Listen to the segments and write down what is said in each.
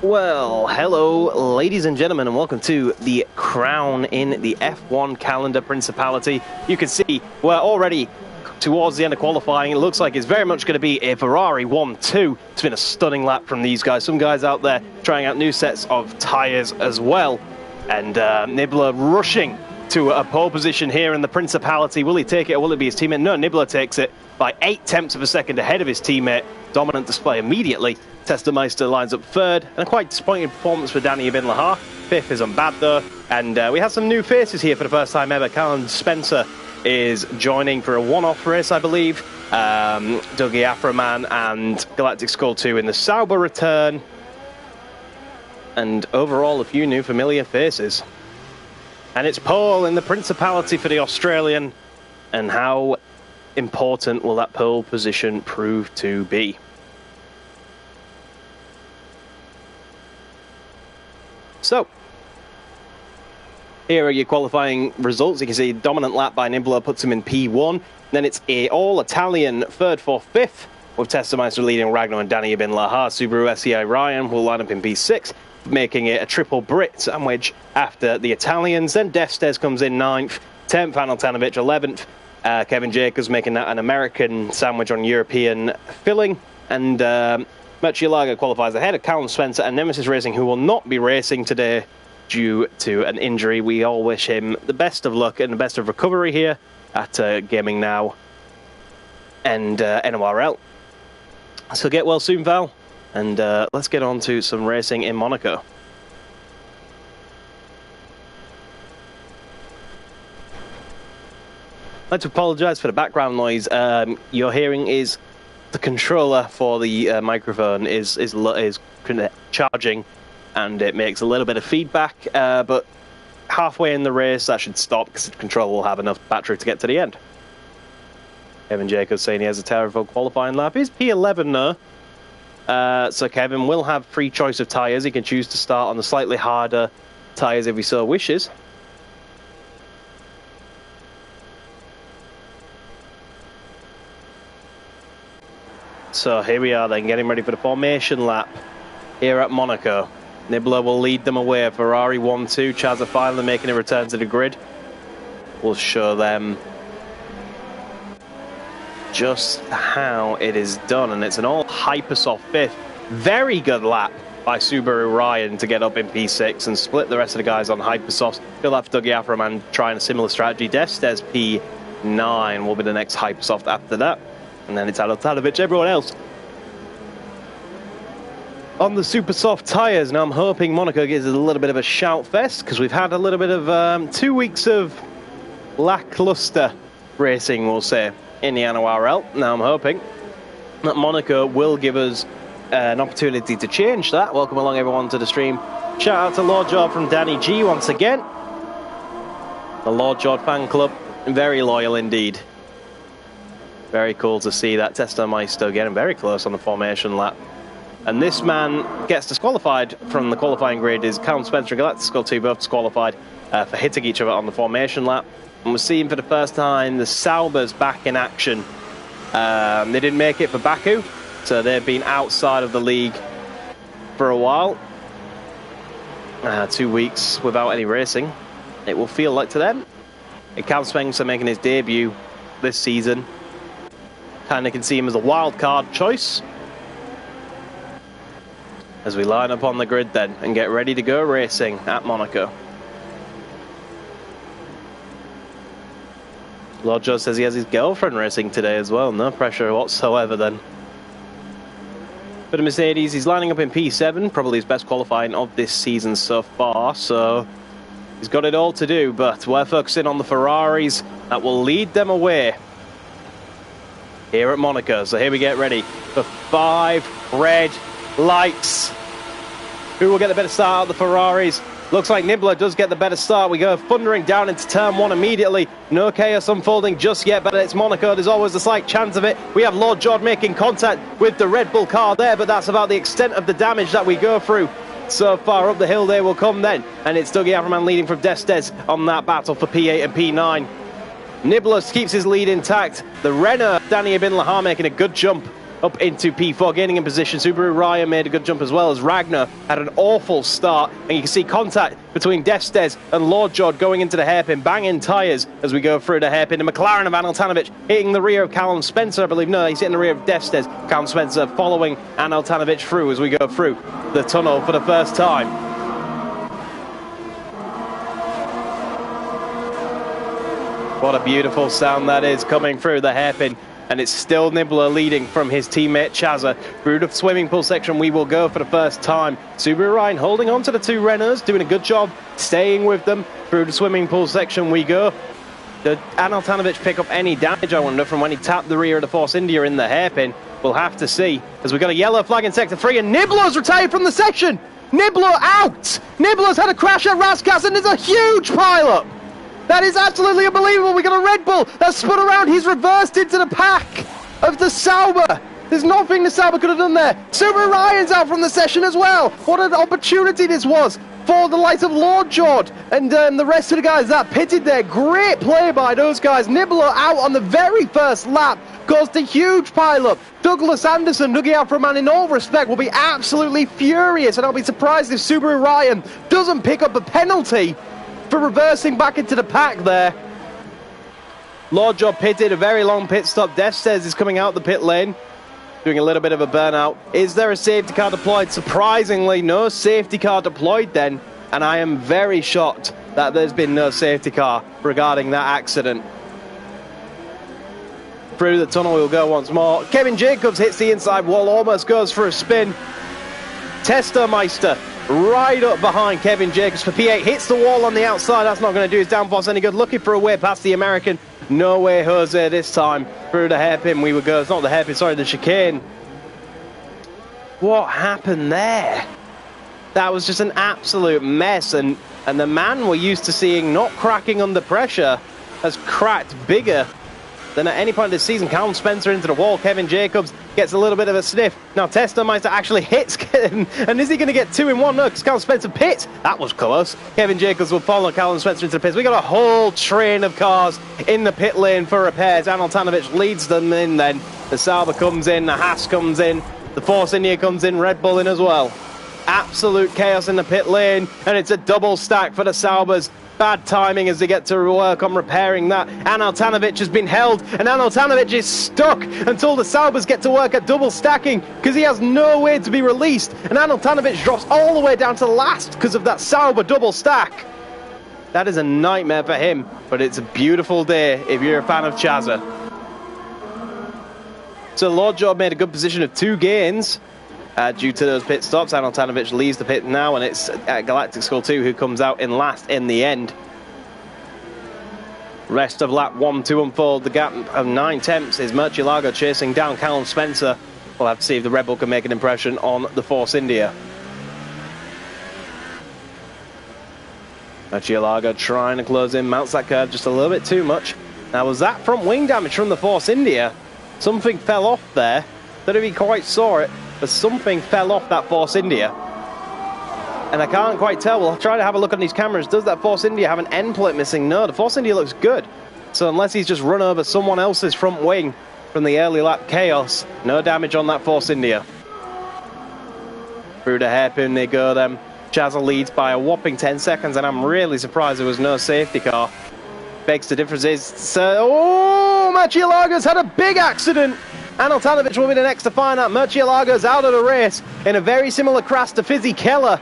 Well, hello, ladies and gentlemen, and welcome to the crown in the F1 calendar principality. You can see we're already towards the end of qualifying. It looks like it's very much going to be a Ferrari 1-2. It's been a stunning lap from these guys. Some guys out there trying out new sets of tyres as well. And Nibbler rushing to a pole position here in the principality. Will he take it or will it be his teammate? No, Nibbler takes it by 8/10 of a second ahead of his teammate. Dominant display immediately. Testemeister lines up third, and a quite disappointing performance for Danny Ibn Lahar. Fifth isn't bad though, and we have some new faces here for the first time ever. Callum Spencer is joining for a one-off race, I believe. Dougie Afroman and Galactic Skull 2 in the Sauber return, and overall a few new familiar faces. And it's pole in the principality for the Australian, and how important will that pole position prove to be? So, here are your qualifying results. You can see dominant lap by Nibbler puts him in P1. Then it's a all-Italian third, fourth, fifth, with Testemeister leading Ragnar and Danny Ibn Lahar. Subaru SCI Ryan will line up in P6, making it a triple Brit sandwich after the Italians. Then Defstes comes in 9th, 10th, Aneltanovic 11th. Kevin Jacobs making that an American sandwich on European filling. And Murcielago qualifies ahead of Callum Spencer and Nemesis Racing, who will not be racing today due to an injury. We all wish him the best of luck and the best of recovery here at GamingNow and NORL. So get well soon, Val, and let's get on to some racing in Monaco. I'd like to apologise for the background noise. You're hearing is the controller for the microphone is charging, and it makes a little bit of feedback, but halfway in the race that should stop because the controller will have enough battery to get to the end. Kevin Jacobs saying he has a terrible qualifying lap. He's P11 now, so Kevin will have free choice of tyres. He can choose to start on the slightly harder tyres if he so wishes. So here we are then, getting ready for the formation lap here at Monaco. Nibbler will lead them away. Ferrari 1-2. Chaz are finally making a return to the grid. We'll show them just how it is done. And it's an all Hypersoft fifth. Very good lap by Subaru Ryan to get up in P6 and split the rest of the guys on Hypersofts. Feel that for Dougie Afroman trying a similar strategy. Defstes P9 will be the next Hypersoft after that. And then it's Aneltanovic, everyone else on the super soft tyres. Now I'm hoping Monaco gives us a little bit of a shout fest, because we've had a little bit of 2 weeks of lackluster racing, we'll say, in the NORL. Now I'm hoping that Monaco will give us an opportunity to change that. Welcome along everyone to the stream. Shout out to Lord Jord from Danny G once again. The Lord Jord fan club, very loyal indeed. Very cool to see that. Testemeister getting very close on the formation lap. And this man gets disqualified from the qualifying grid is Callum Spencer and Galactic Skull 2, both disqualified for hitting each other on the formation lap. And we're seeing for the first time the Saubers back in action. They didn't make it for Baku, so they've been outside of the league for a while. 2 weeks without any racing, it will feel like to them. And Callum Spencer making his debut this season. Kind of can see him as a wild card choice. As we line up on the grid then and get ready to go racing at Monaco. Lord Joe says he has his girlfriend racing today as well. No pressure whatsoever then. For the Mercedes, he's lining up in P7, probably his best qualifying of this season so far, so he's got it all to do, but we're focusing on the Ferraris that will lead them away here at Monaco. So here we get ready for 5 red lights. Who will get the better start out of the Ferraris? Looks like Nibbler does get the better start. We go thundering down into turn 1 immediately. No chaos unfolding just yet, but it's Monaco. There's always a slight chance of it. We have Lord Jord making contact with the Red Bull car there, but that's about the extent of the damage that we go through. So far up the hill they will come then. And it's Dougie Afroman leading from Defstes on that battle for P8 and P9. Nibbler keeps his lead intact. The Renault, Danny Ibn Lahar making a good jump up into P4, gaining in position. Subaru Ryan made a good jump as well as Ragnar had an awful start. And you can see contact between Defstez and Lord Jord going into the hairpin, banging tyres as we go through the hairpin. The McLaren of Aneltanovic hitting the rear of Callum Spencer, I believe. No, he's hitting the rear of Defstez. Callum Spencer following Aneltanovic through as we go through the tunnel for the first time. What a beautiful sound that is coming through the hairpin. And it's still Nibbler leading from his teammate Chazza. Through the swimming pool section we will go for the first time. Subaru Ryan holding on to the two Renaults, doing a good job staying with them. Through the swimming pool section we go. Did Aneltanovic pick up any damage, I wonder, from when he tapped the rear of the Force India in the hairpin? We'll have to see, as we've got a yellow flag in Sector 3, and Nibbler's retired from the section! Nibbler out! Nibbler's had a crash at Raskas, and there's a huge pile-up! That is absolutely unbelievable. We got a Red Bull that's spun around. He's reversed into the pack of the Sauber. There's nothing the Sauber could have done there. Subaru Ryan's out from the session as well. What an opportunity this was for the likes of Lord Jord and the rest of the guys that pitted there. Great play by those guys. Nibbler out on the very first lap. Caused a huge pile-up. Douglas Anderson, Dougie Alfreman, in all respect, will be absolutely furious. And I'll be surprised if Subaru Ryan doesn't pick up a penalty for reversing back into the pack there. Lord Job pitted, a very long pit stop. Defstez is coming out the pit lane, doing a little bit of a burnout. Is there a safety car deployed? Surprisingly, no safety car deployed then, and I am very shocked that there's been no safety car regarding that accident. Through the tunnel we'll go once more. Kevin Jacobs hits the inside wall, almost goes for a spin. Testermeister right up behind Kevin Jacobs for P8, hits the wall on the outside. That's not going to do his downforce any good. Looking for a way past the American. No way, Jose, this time. Through the hairpin we would go. It's not the hairpin, sorry, the chicane. What happened there? That was just an absolute mess. And the man we're used to seeing not cracking under pressure has cracked bigger than at any point this season. Callum Spencer into the wall. Kevin Jacobs gets a little bit of a sniff. Now Testermeister actually hits Kevin. And is he going to get 2 in 1? No, because Callum Spencer pits. That was close. Kevin Jacobs will follow Callum Spencer into the pits. We got a whole train of cars in the pit lane for repairs. Aneltanovic leads them in then. The Sauber comes in. The Haas comes in. The Force India comes in. Red Bull in as well. Absolute chaos in the pit lane. And it's a double stack for the Saubers. Bad timing as they get to work on repairing that. Aneltanovic has been held, and Aneltanovic is stuck until the Saubers get to work at double stacking because he has no way to be released. And Aneltanovic drops all the way down to last because of that Sauber double stack. That is a nightmare for him, but it's a beautiful day if you're a fan of Chazza. So Lord Job made a good position of 2 gains. Due to those pit stops, Aneltanovic leaves the pit now, and it's Galactic Skull 2 who comes out in last in the end. Rest of lap 1 to unfold. The gap of 9 tenths is Murcielago chasing down Callum Spencer. We'll have to see if the Red Bull can make an impression on the Force India. Murcielago trying to close in, mounts that curve just a little bit too much. Now, was that front wing damage from the Force India? Something fell off there. Don't know if he quite saw it, but something fell off that Force India. And I can't quite tell. We'll try to have a look on these cameras. Does that Force India have an end plate missing? No, the Force India looks good. So unless he's just run over someone else's front wing from the early lap chaos, no damage on that Force India. Through the hairpin they go then. Chazza leads by a whopping 10 seconds, and I'm really surprised there was no safety car. Begs the difference is... oh, Murcielago's had a big accident! Aneltanovic will be the next to find out. Murcielago's out of the race in a very similar crash to Fizzy Keller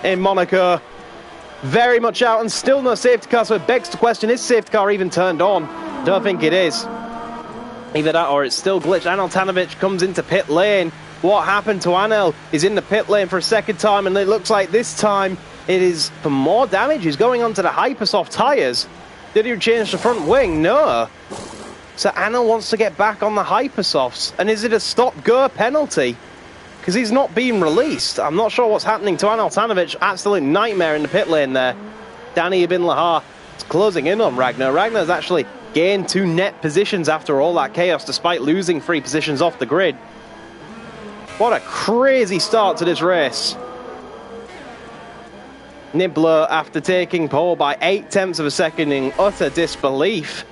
in Monaco. Very much out, and still no safety car, so it begs the question, is safety car even turned on? Don't think it is. Either that or it's still glitched. Aneltanovic comes into pit lane. What happened to Anel? He's in the pit lane for a second time, and it looks like this time it is for more damage. He's going onto the Hypersoft tyres. Did he change the front wing? No. So Anel wants to get back on the Hypersofts. And is it a stop-go penalty? Because he's not being released. I'm not sure what's happening to Aneltanovic. Absolute nightmare in the pit lane there. Danny Ibn Lahar is closing in on Ragnar. Ragnar's actually gained 2 net positions after all that chaos, despite losing 3 positions off the grid. What a crazy start to this race. Nibbler, after taking pole by 8 tenths of a second in utter disbelief,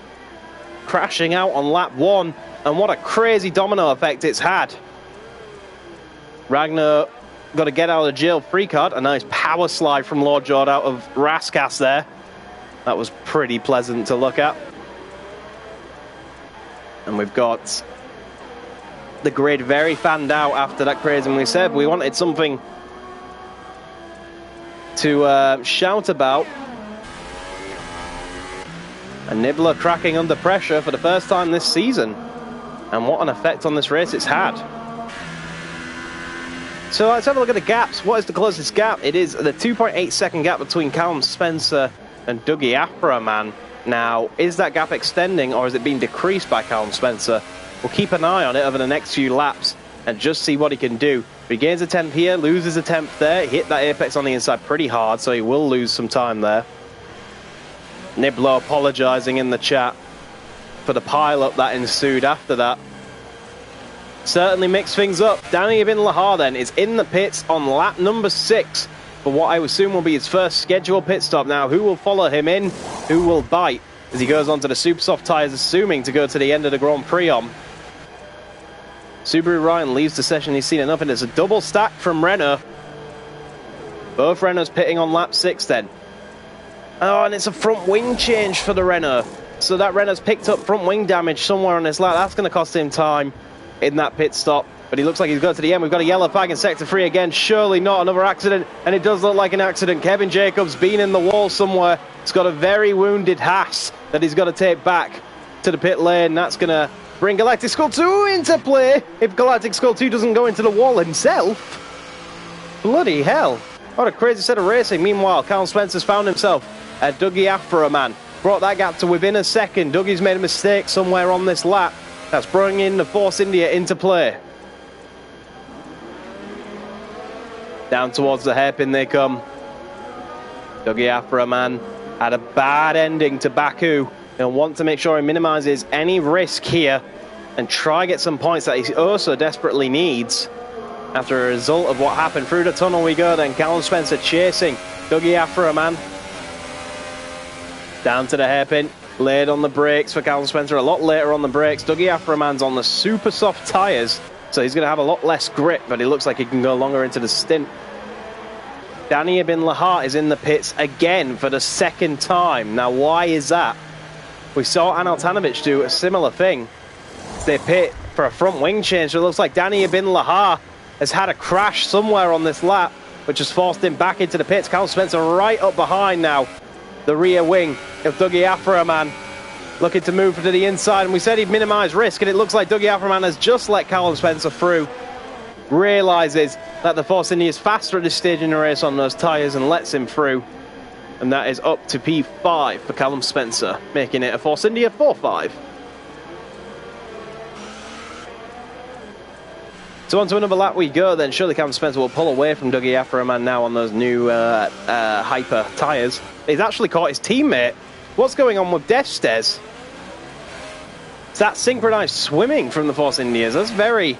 crashing out on lap 1, and what a crazy domino effect it's had. Ragnar got to get out of jail free card. A nice power slide from Lord Jord out of Raskas there. That was pretty pleasant to look at. And we've got the grid very fanned out after that crazy. And we said we wanted something to shout about. A Nibbler cracking under pressure for the first time this season. And what an effect on this race it's had. So let's have a look at the gaps. What is the closest gap? It is the 2.8 second gap between Callum Spencer and Dougie Aframan. Now, is that gap extending or is it being decreased by Callum Spencer? We'll keep an eye on it over the next few laps and just see what he can do. He gains a 10th here, loses a 10th there. He hit that apex on the inside pretty hard, so he will lose some time there. Nibbler apologising in the chat for the pile-up that ensued after that. Certainly mixed things up. Danny Ibn Lahar then is in the pits on lap number 6 for what I assume will be his first scheduled pit stop. Now, who will follow him in? Who will bite as he goes onto the super soft tyres, assuming to go to the end of the Grand Prix on? Subaru Ryan leaves the session. He's seen enough, and it's a double stack from Renault. Both Renaults pitting on lap 6 then. Oh, and it's a front wing change for the Renault. So that Renault's picked up front wing damage somewhere on this lap. That's going to cost him time in that pit stop. But he looks like he's got to the end. We've got a yellow flag in sector 3 again. Surely not another accident. And it does look like an accident. Kevin Jacobs been in the wall somewhere. He's got a very wounded Haas that he's got to take back to the pit lane. That's going to bring Galactic Skull 2 into play. If Galactic Skull 2 doesn't go into the wall himself. Bloody hell. What a crazy set of racing. Meanwhile, Callum Spencer's found himself a Dougie Aframan. Brought that gap to within a second. Dougie's made a mistake somewhere on this lap. That's bringing the Force India into play. Down towards the hairpin they come. Dougie Aframan had a bad ending to Baku. He'll want to make sure he minimises any risk here and try get some points that he also desperately needs. After a result of what happened through the tunnel we go then. Callum Spencer chasing Dougie Aframan. Down to the hairpin. Laid on the brakes for Callum Spencer, a lot later on the brakes. Dougie Aframan's on the super soft tyres, so he's going to have a lot less grip, but it looks like he can go longer into the stint. Danny Ibn Lahar is in the pits again for the second time. Now, why is that? We saw Anel Tanovic do a similar thing. They pit for a front wing change, so it looks like Danny Ibn Lahar has had a crash somewhere on this lap, which has forced him back into the pits. Callum Spencer right up behind now. The rear wing of Dougie Aframan looking to move to the inside, and we said he'd minimise risk, and it looks like Dougie Aframan has just let Callum Spencer through. Realises that the Force India is faster at this stage in the race on those tyres and lets him through. And that is up to P5 for Callum Spencer, making it a Force India 4-5. So on to another lap we go then. Surely Callum Spencer will pull away from Dougie Aframan now on those new hyper tyres. He's actually caught his teammate. What's going on with Defstez? It's that synchronised swimming from the Force Indias. That's very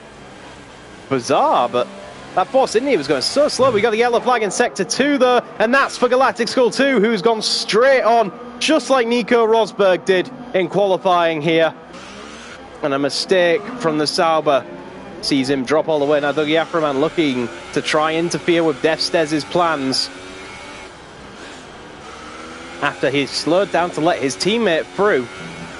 bizarre, but that Force India was going so slow. We got a yellow flag in sector 2 though, and that's for Galactic Skull 2, who's gone straight on, just like Nico Rosberg did in qualifying here. And a mistake from the Sauber sees him drop all the way. Now Dougie Aframan looking to try interfere with Defstez's plans after he's slowed down to let his teammate through.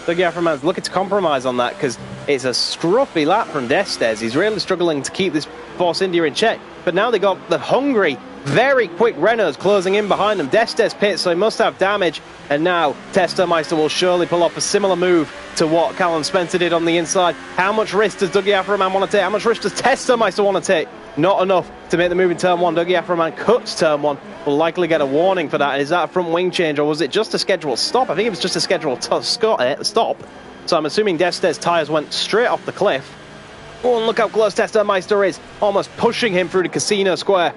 Dougie Aframan's looking to compromise on that because it's a scruffy lap from Defstez. He's really struggling to keep this Force India in check, but now they got the hungry, very quick Renaults closing in behind them. Defstez pits, so he must have damage, and now Testomeister will surely pull off a similar move to what Callum Spencer did on the inside. How much risk does Dougie Aframan want to take? How much risk does Testomeister want to take? Not enough to make the move in turn 1. Dougie Aframan cuts turn 1. Will likely get a warning for that. Is that a front wing change, or was it just a scheduled stop? I think it was just a scheduled stop. So I'm assuming Defstez's tyres went straight off the cliff. Oh, and look how close Testomeister is. Almost pushing him through the casino square.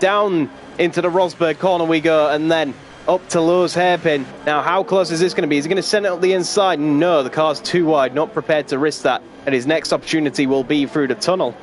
Down into the Rosberg corner we go, and then up to Lowe's hairpin. Now, how close is this going to be? Is he going to send it up the inside? No, the car's too wide. Not prepared to risk that. And his next opportunity will be through the tunnel.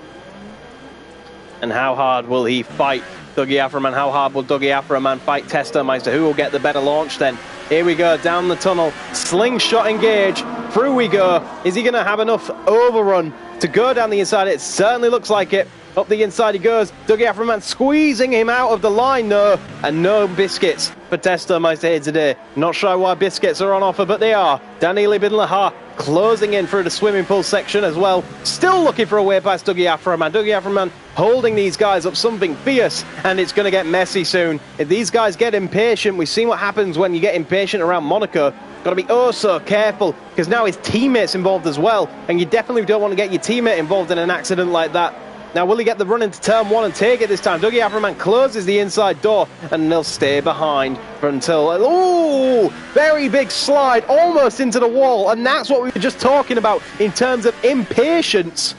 And how hard will he fight Dougie Aframan? How hard will Dougie Aframan fight Testomeister? Who will get the better launch then? Here we go, down the tunnel. Slingshot engage. Through we go. Is he going to have enough overrun to go down the inside? It certainly looks like it. Up the inside he goes. Dougie Afroman squeezing him out of the line, though. And no biscuits for Testo Meister here today. Not sure why biscuits are on offer, but they are. Daniel Ibn Lahar closing in through the swimming pool section as well. Still looking for a way past Dougie Afroman. Dougie Afroman holding these guys up something fierce, and it's going to get messy soon. If these guys get impatient, we've seen what happens when you get impatient around Monaco. Got to be oh so careful, because now his teammate's involved as well, and you definitely don't want to get your teammate involved in an accident like that. Now, will he get the run into turn one and take it this time? Dougie Afroman closes the inside door, and they'll stay behind for until... Oh, very big slide, almost into the wall, and that's what we were just talking about in terms of impatience.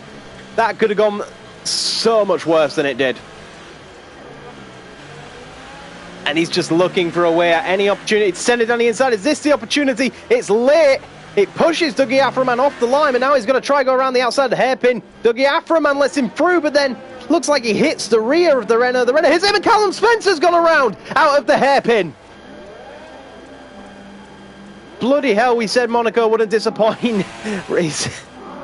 That could have gone so much worse than it did. And he's just looking for a way at any opportunity to send it down the inside. Is this the opportunity? It's late. It pushes Dougie Afroman off the line, and now he's going to try to go around the outside of the hairpin. Dougie Afroman lets him through, but then looks like he hits the rear of the Renault. The Renault hits him, and Callum Spencer's gone around out of the hairpin. Bloody hell, we said Monaco wouldn't disappoint.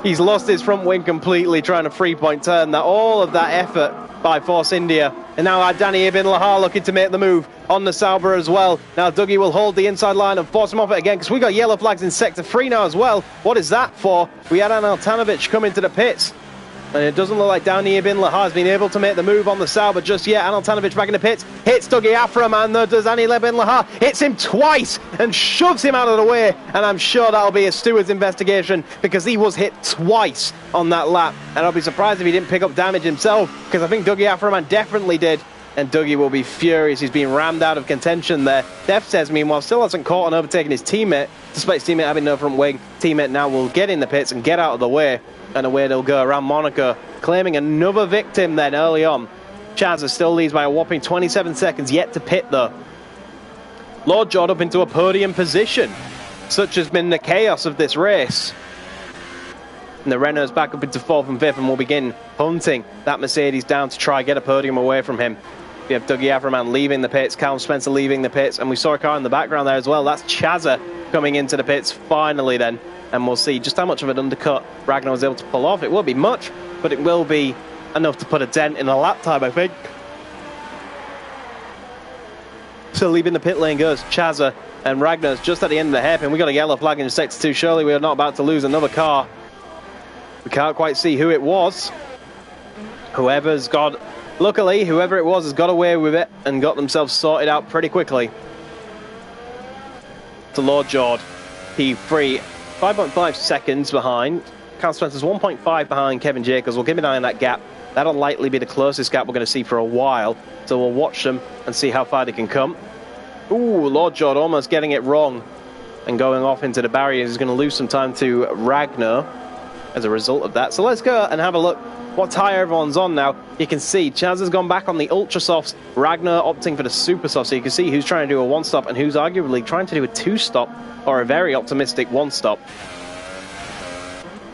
He's lost his front wing completely trying to three-point turn. All of that effort by Force India. And now Danny Ibn Lahar looking to make the move on the Sauber as well. Now Dougie will hold the inside line and force him off it again, because we got yellow flags in Sector 3 now as well. What is that for? We had Anel Tanovic come into the pits. And it doesn't look like Danny Ibn Lahar has been able to make the move on the Sauber just yet. Anel Tanovic back in the pits. Hits Dougie Afroman, though, does Danny Ibn Lahar. Hits him twice and shoves him out of the way. And I'm sure that'll be a steward's investigation, because he was hit twice on that lap. And I'll be surprised if he didn't pick up damage himself, because I think Dougie Afroman definitely did. And Dougie will be furious. He's been rammed out of contention there. Def says, meanwhile, still hasn't caught and overtaken his teammate, despite his teammate having no front wing. Teammate now will get in the pits and get out of the way. And away they'll go around Monaco, claiming another victim then early on. Chazza still leads by a whopping 27 seconds, yet to pit though. Lord Jord up into a podium position. Such has been the chaos of this race. And the Renault's back up into 4th and 5th, and will begin hunting that Mercedes down to try get a podium away from him. We have Dougie Afroman leaving the pits, Callum Spencer leaving the pits, and we saw a car in the background there as well. That's Chazza coming into the pits finally then. And we'll see just how much of an undercut Ragnar was able to pull off. It won't be much, but it will be enough to put a dent in a lap time, I think. So leaving the pit lane goes Chazza, and Ragnar's just at the end of the hairpin. We got a yellow flag in Sector 2. Surely we are not about to lose another car. We can't quite see who it was. Luckily, whoever it was has got away with it and got themselves sorted out pretty quickly. To Lord Jord, P3. 5.5 seconds behind. Carl Spencer's 1.5 behind Kevin Jacobs. We'll keep an eye on that gap. That'll likely be the closest gap we're going to see for a while. So we'll watch them and see how far they can come. Ooh, Lord Jord almost getting it wrong and going off into the barriers. He's going to lose some time to Ragnar as a result of that. So let's go and have a look what tyre everyone's on now. You can see Chaz has gone back on the Ultra Softs. Ragnar opting for the Super Soft. So you can see who's trying to do a one-stop and who's arguably trying to do a two-stop, or a very optimistic one-stop.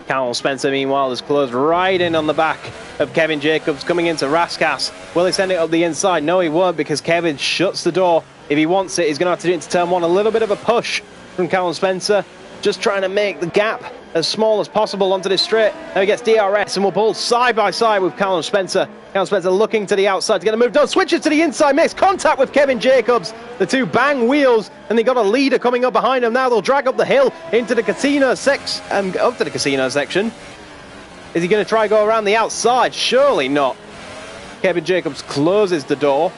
Callum Spencer, meanwhile, has closed right in on the back of Kevin Jacobs, coming into Raskas. Will he send it up the inside? No, he won't, because Kevin shuts the door. If he wants it, he's going to have to do it into turn one. A little bit of a push from Callum Spencer, just trying to make the gap as small as possible onto this straight. Now he gets DRS and will pull side by side with Callum Spencer. Callum Spencer looking to the outside to get a move done. Switches to the inside, makes contact with Kevin Jacobs. The two bang wheels, and they got a leader coming up behind them. Now they'll drag up the hill into the casino up to the casino section. Is he going to try to go around the outside? Surely not. Kevin Jacobs closes the door.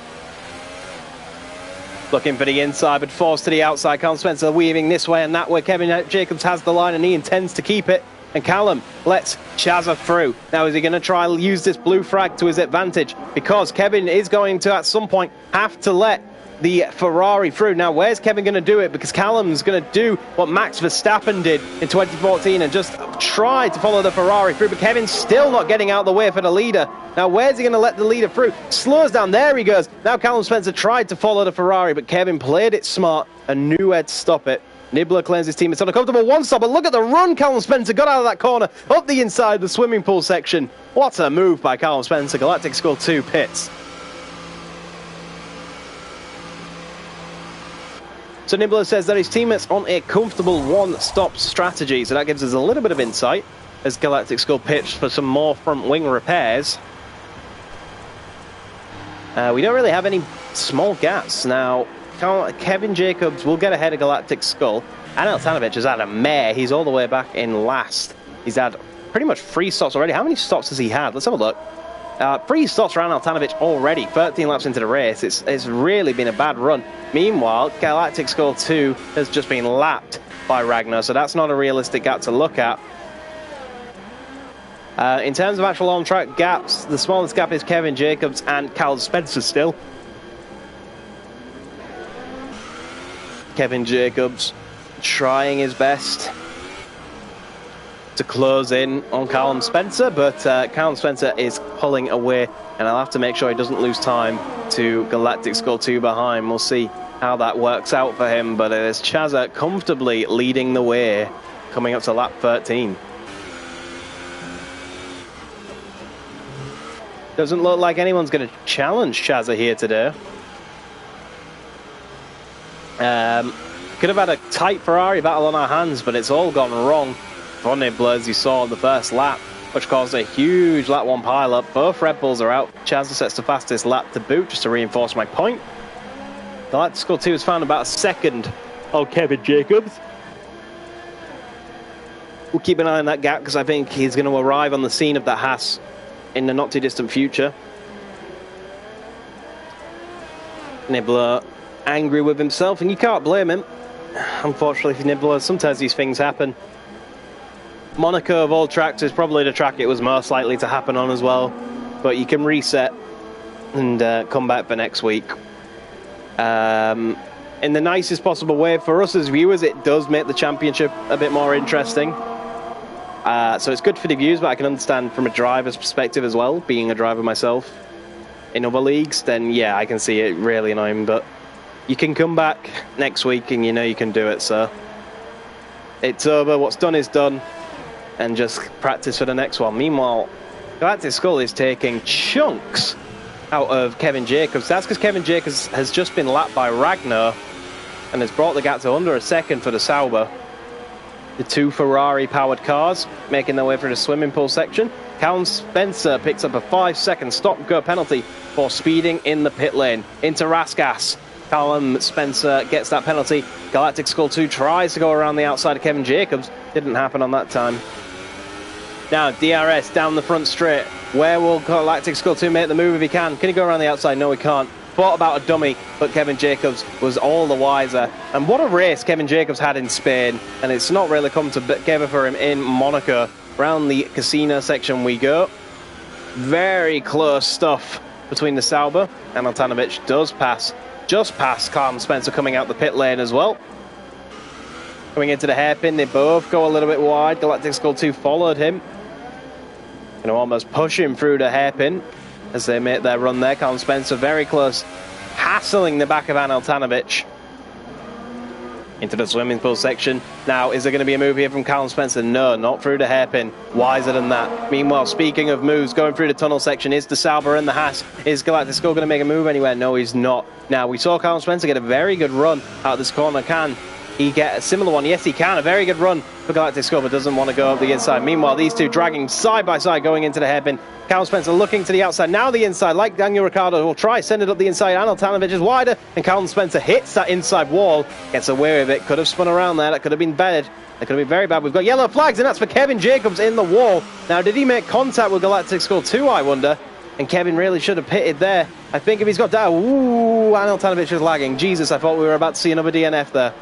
Looking for the inside, but forced to the outside. Callum Spencer weaving this way and that way. Kevin Jacobs has the line and he intends to keep it. And Callum lets Chazza through. Now, is he going to try and use this blue flag to his advantage? Because Kevin is going to, at some point, have to let the Ferrari through. Now, where's Kevin going to do it? Because Callum's going to do what Max Verstappen did in 2014 and just try to follow the Ferrari through. But Kevin's still not getting out of the way for the leader. Now, where's he going to let the leader through? Slows down. There he goes. Now, Callum Spencer tried to follow the Ferrari, but Kevin played it smart and knew where to stop it. Nibbler claims his team is on a comfortable one-stop, but look at the run Callum Spencer got out of that corner, up the inside of the swimming pool section. What a move by Callum Spencer. Galactic Skull 2 pits. So Nibbler says that his teammates on a comfortable one-stop strategy, so that gives us a little bit of insight as Galactic Skull pitched for some more front wing repairs. We don't really have any small gaps. Now, Kevin Jacobs will get ahead of Galactic Skull. Anil Tanovic has had a mare. He's all the way back in last. He's had pretty much 3 stops already. How many stops has he had? Let's have a look. 3 stops for Anil Tanovic already. 13 laps into the race. It's really been a bad run. Meanwhile, Galactic Skull 2 has just been lapped by Ragnar, so that's not a realistic gap to look at. In terms of actual on-track gaps, the smallest gap is Kevin Jacobs and Cal Spencer still. Kevin Jacobs trying his best to close in on Callum Spencer, but Callum Spencer is pulling away, and I'll have to make sure he doesn't lose time to Galactic Skull 2 behind. We'll see how that works out for him, but it is Chazza comfortably leading the way coming up to lap 13. Doesn't look like anyone's going to challenge Chazza here today. Could have had a tight Ferrari battle on our hands, but it's all gone wrong for Nibbler, as you saw in the first lap, which caused a huge lap 1 pile-up. Both Red Bulls are out. Chazza sets the fastest lap to boot, just to reinforce my point. Galactic Skull 2 has found about a second of Kevin Jacobs. We'll keep an eye on that gap, because I think he's going to arrive on the scene of the Haas in the not-too-distant future. Nibbler angry with himself, and you can't blame him. Unfortunately for Nibbler, sometimes these things happen. Monaco of all tracks is probably the track it was most likely to happen on as well, but you can reset and come back for next week. In the nicest possible way for us as viewers, it does make the championship a bit more interesting. So it's good for the views, but I can understand from a driver's perspective as well, being a driver myself in other leagues, then yeah, I can see it really annoying, but you can come back next week and you know you can do it, so it's over, what's done is done, and just practice for the next one. Meanwhile, Galactic Skull is taking chunks out of Kevin Jacobs. That's because Kevin Jacobs has just been lapped by Ragnar and has brought the gap to under a second for the Sauber. The 2 Ferrari-powered cars making their way through the swimming pool section. Callum Spencer picks up a 5-second stop-go penalty for speeding in the pit lane into Raskas. Callum Spencer gets that penalty. Galactic Skull 2 tries to go around the outside of Kevin Jacobs. Didn't happen on that time. Now, DRS down the front straight. Where will Galactic Skull 2 make the move if he can? Can he go around the outside? No, he can't. Thought about a dummy, but Kevin Jacobs was all the wiser. And what a race Kevin Jacobs had in Spain. And it's not really come together for him in Monaco. Round the casino section we go. Very close stuff between the Sauber. And Altanovic does pass. Just past Callum Spencer coming out the pit lane as well. Coming into the hairpin, they both go a little bit wide. Galactic Skull 2 followed him. Going to almost push him through the hairpin as they make their run there. Callum Spencer very close, hassling the back of Anil Tanovic into the swimming pool section. Now, is there going to be a move here from Callum Spencer? No, not through the hairpin. Wiser than that. Meanwhile, speaking of moves, going through the tunnel section is the Sauber and the Haas. Is Galactic Skull going to make a move anywhere? No, he's not. Now, we saw Callum Spencer get a very good run out of this corner. Can he get a similar one? Yes, he can. A very good run for Galactic Skull, but doesn't want to go up the inside. Meanwhile, these two dragging side by side going into the hairpin. Callum Spencer looking to the outside. Now the inside, like Daniel Ricciardo, will try, send it up the inside. Anil Tanovic is wider, and Callum Spencer hits that inside wall. Gets away with it. Could have spun around there. That could have been bad. That could have been very bad. We've got yellow flags, and that's for Kevin Jacobs in the wall. Now, did he make contact with Galactic Skull 2, I wonder? And Kevin really should have pitted there. I think if he's got that... Ooh, Anil Tanovic is lagging. Jesus, I thought we were about to see another DNF there.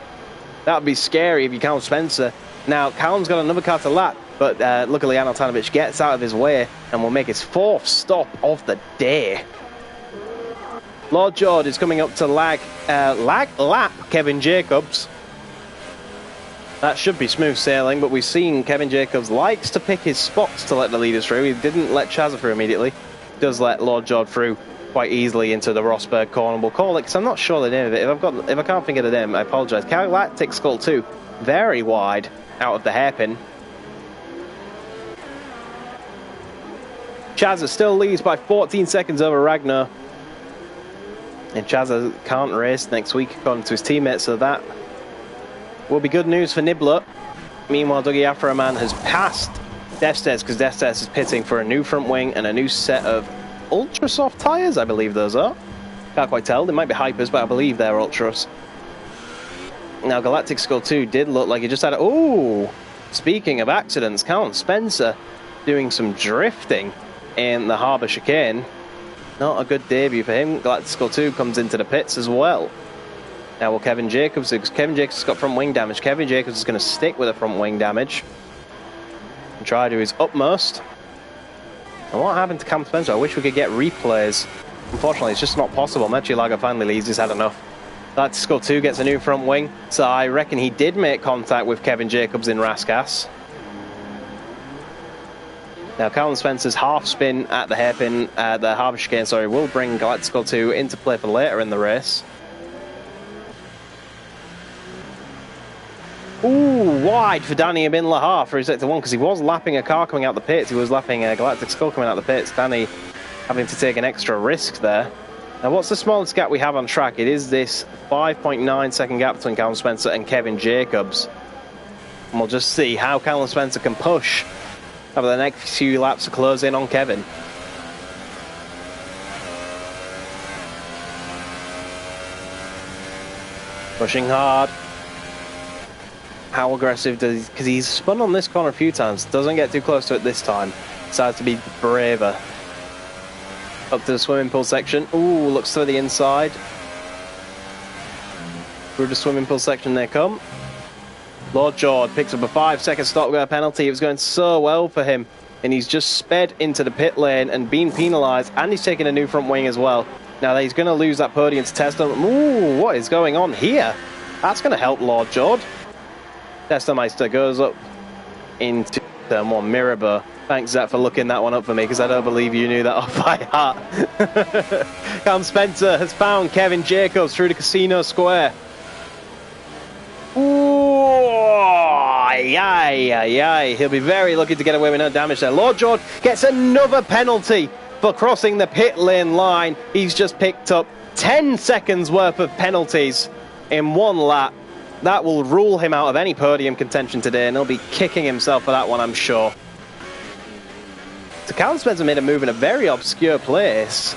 That would be scary if you count Spencer. Now, Callum's got another car to lap, but luckily Anil Tanovic gets out of his way and will make his 4th stop of the day. Lord George is coming up to lap Kevin Jacobs. That should be smooth sailing, but we've seen Kevin Jacobs likes to pick his spots to let the leaders through. He didn't let Chazza through immediately. Does let Lord George through quite easily into the Rosberg corner. We'll call it, because I'm not sure the name of it. If I can't think of the name, I apologise. Galactic Skull 2, very wide out of the hairpin. Chazza still leads by 14 seconds over Ragnar. And Chaz can't race next week according to his teammates, so that will be good news for Nibbler. Meanwhile, Dougie Afroman has passed Defstairs because Defstairs is pitting for a new front wing and a new set of ultra soft tyres, I believe those are. Can't quite tell, they might be hypers, but I believe they're ultras. Now, Galactic Skull 2 did look like he just had a... Ooh! Speaking of accidents, Callum Spencer doing some drifting in the Harbour Chicane. Not a good debut for him. Galactic Skull 2 comes into the pits as well. Now will Kevin Jacobs, because Kevin Jacobs has got front wing damage. Kevin Jacobs is going to stick with the front wing damage and try to do his utmost. And what happened to Cam Spencer? I wish we could get replays. Unfortunately, it's just not possible. Lager finally leaves. He's had enough. Galactic Skull 2 gets a new front wing, so I reckon he did make contact with Kevin Jacobs in Raskas. Now, Callum Spencer's half spin at the hairpin, the Harbour Chicane, sorry, will bring Galactic Skull 2 into play for later in the race. Ooh, wide for Danny Bin Lahar for his sector 1, because he was lapping a car coming out the pits. He was lapping a Galactic Skull coming out the pits. Danny having to take an extra risk there. Now, what's the smallest gap we have on track? It is this 5.9 second gap between Callum Spencer and Kevin Jacobs. And we'll just see how Callum Spencer can push over the next few laps to close in on Kevin. Pushing hard. How aggressive does he... Because he's spun on this corner a few times. Doesn't get too close to it this time. Decides to be braver. Up to the swimming pool section. Ooh, looks to the inside. Through the swimming pool section they come. Lord George picks up a 5-second stop penalty. It was going so well for him. And he's just sped into the pit lane and been penalised. And he's taking a new front wing as well. Now he's going to lose that podium to Testameister. Ooh, what is going on here? That's going to help Lord George. Testameister goes up into turn 1. Mirabur. Thanks, Zach, for looking that one up for me, because I don't believe you knew that off by heart. Cam Spencer has found Kevin Jacobs through the Casino Square. Yay. He'll be very lucky to get away with no damage there. Lord George gets another penalty for crossing the pit lane line. He's just picked up 10 seconds worth of penalties in one lap. That will rule him out of any podium contention today, and he'll be kicking himself for that one, I'm sure. So Callum Spencer made a move in a very obscure place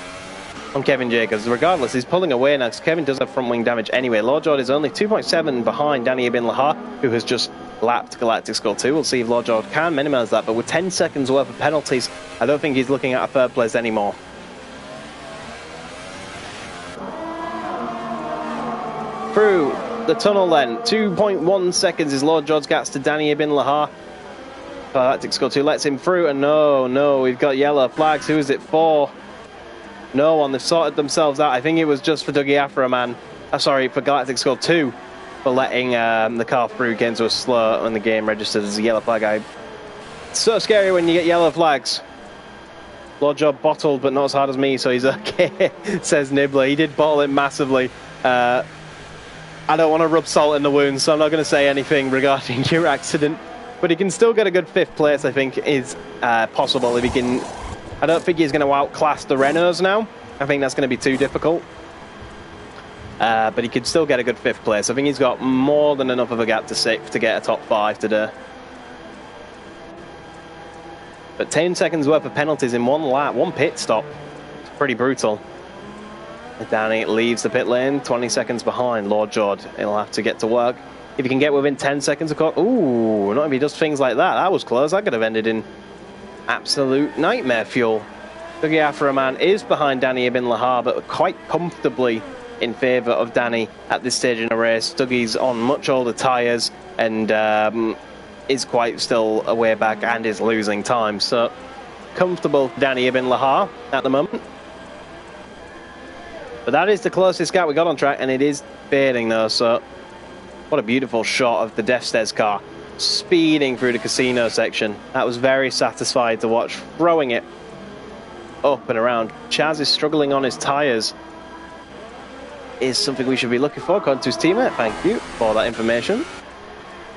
on Kevin Jacobs. Regardless, he's pulling away now because Kevin does have front wing damage anyway. Lord George is only 2.7 behind Danny Bin Lahar, who has just lapped Galactic Skull 2. We'll see if Lord George can minimise that, but with 10 seconds worth of penalties, I don't think he's looking at a third place anymore. Through the tunnel then, 2.1 seconds is Lord George gets to Danny Bin Lahar. Galactic Skull 2 lets him through, and no, we've got yellow flags. Who is it for? No one. They've sorted themselves out. I think it was just for Dougie Afroman. Sorry, for Galactic Skull 2 for letting the car through, getting to a slur when the game registered as a yellow flag. It's so scary when you get yellow flags. Lord George bottled, but not as hard as me, so he's okay, says Nibbler. He did bottle it massively. I don't want to rub salt in the wound, so I'm not going to say anything regarding your accident. But he can still get a good 5th place, I think, is possible if he can. I don't think he's going to outclass the Renaults now. I think that's going to be too difficult. But he could still get a good 5th place. I think he's got more than enough of a gap to 6th to get a top 5 today. But 10 seconds worth of penalties in one lap, one pit stop. It's pretty brutal. Danny leaves the pit lane, 20 seconds behind Lord George. He'll have to get to work. If he can get within 10 seconds of course. Ooh, not if he does things like that. That was close. That could have ended in absolute nightmare fuel. Dougie Afroman is behind Danny Bin Lahar, but quite comfortably in favour of Danny at this stage in the race. Dougie's on much older tyres and is quite still a way back and is losing time. So comfortable Danny Bin Lahar at the moment. But that is the closest gap we got on track, and it is fading though, so what a beautiful shot of the Defstairs car speeding through the casino section. That was very satisfying to watch, throwing it up and around. Chaz is struggling on his tyres. Is something we should be looking for, according to his teammate. Thank you for that information.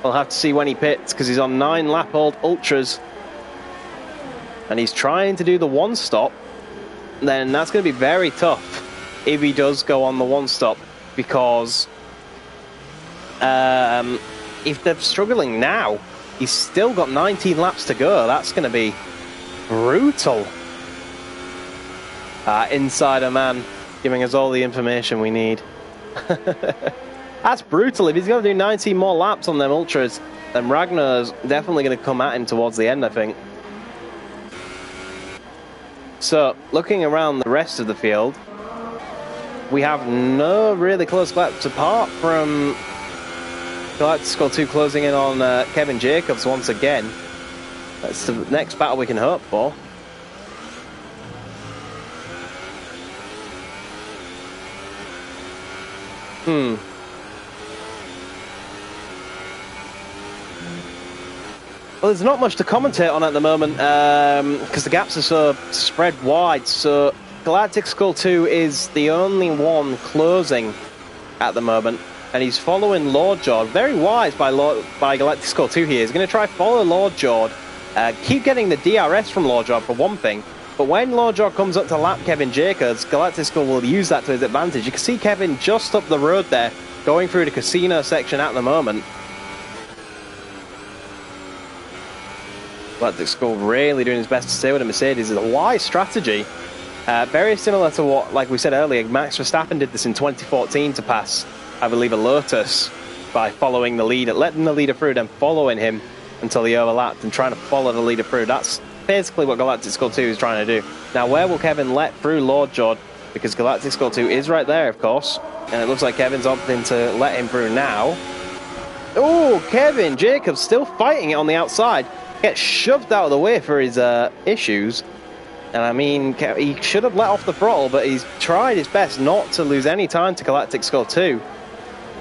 We'll have to see when he pits, because he's on 9-lap-old Ultras. And he's trying to do the one stop. Then that's going to be very tough if he does go on the one stop, because if they're struggling now, he's still got 19 laps to go. That's going to be brutal. Insider man giving us all the information we need. That's brutal. If he's going to do 19 more laps on them ultras, then Ragnar's definitely going to come at him towards the end, I think. So, looking around the rest of the field, we have no really close laps apart from xxkillshotzxx closing in on Kevin Jacobs once again. That's the next battle we can hope for. Well, there's not much to commentate on at the moment because the gaps are so spread wide. So xxkillshotzxx is the only one closing at the moment, and he's following Lord Jord. Very wise by xxkillshotzxx here. He's going to try follow Lord Jord, keep getting the DRS from Lord Jord for one thing. But when Lord Jord comes up to lap Kevin Jacobs, xxkillshotzxx will use that to his advantage. You can see Kevin just up the road there, going through the casino section at the moment. xxkillshotzxx really doing his best to stay with a Mercedes. Is a wise strategy. Very similar to what, like we said earlier, Max Verstappen did this in 2014 to pass, I believe, a Lotus by following the leader, letting the leader through, then following him until he overlapped and trying to follow the leader through. That's basically what xxkillshotzxx is trying to do. Now, where will Kevin let through Lord Jord? Because xxkillshotzxx is right there, of course, and it looks like Kevin's opting to let him through now. Oh, Kevin Jacobs still fighting it on the outside. Gets shoved out of the way for his issues. And I mean, he should have let off the throttle, but he's tried his best not to lose any time to xxkillshotzxx.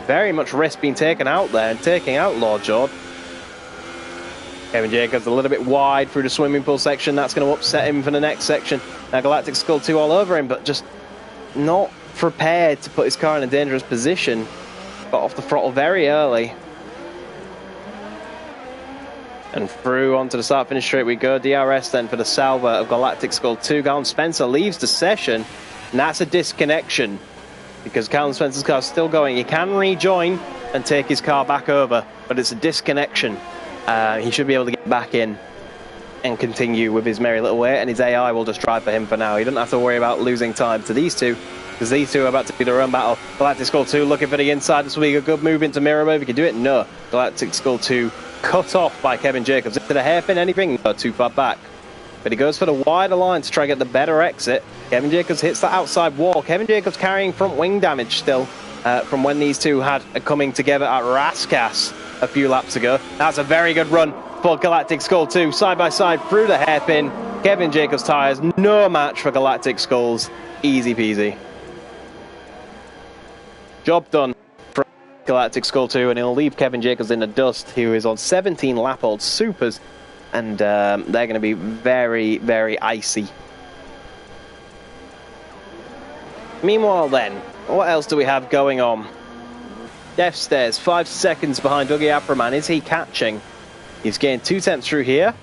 Very much risk being taken out there and taking out Lord Jord. Kevin Jacobs a little bit wide through the swimming pool section. That's going to upset him for the next section. Now xxkillshotzxx all over him, but just not prepared to put his car in a dangerous position. Got off the throttle very early. And through onto the start-finish straight we go. DRS then for the salvo of xxkillshotzxx. Callum Spencer leaves the session, and that's a disconnection because Callum Spencer's car is still going. He can rejoin and take his car back over, but it's a disconnection. He should be able to get back in and continue with his merry little way, and his AI will just drive for him for now. He doesn't have to worry about losing time to these two, because these two are about to do their own battle. xxkillshotzxx looking for the inside. This will be a good move into mirror move. He can do it. No. xxkillshotzxx cut off by Kevin Jacobs. Did a hairpin anything? No, too far back. But he goes for the wider line to try to get the better exit. Kevin Jacobs hits the outside wall. Kevin Jacobs carrying front wing damage still from when these two had coming together at Raskas a few laps ago. That's a very good run for xxkillshotzxx. Side by side through the hairpin. Kevin Jacobs tyres, no match for xxkillshotzxx. Easy peasy. Job done. xxkillshotzxx, and he'll leave Kevin Jacobs in the dust, who is on 17 lap-old supers, and they're going to be very, very icy. Meanwhile then, what else do we have going on? Death Stairs, 5 seconds behind Dougie Aframan. Is he catching? He's gained 2 tenths through here.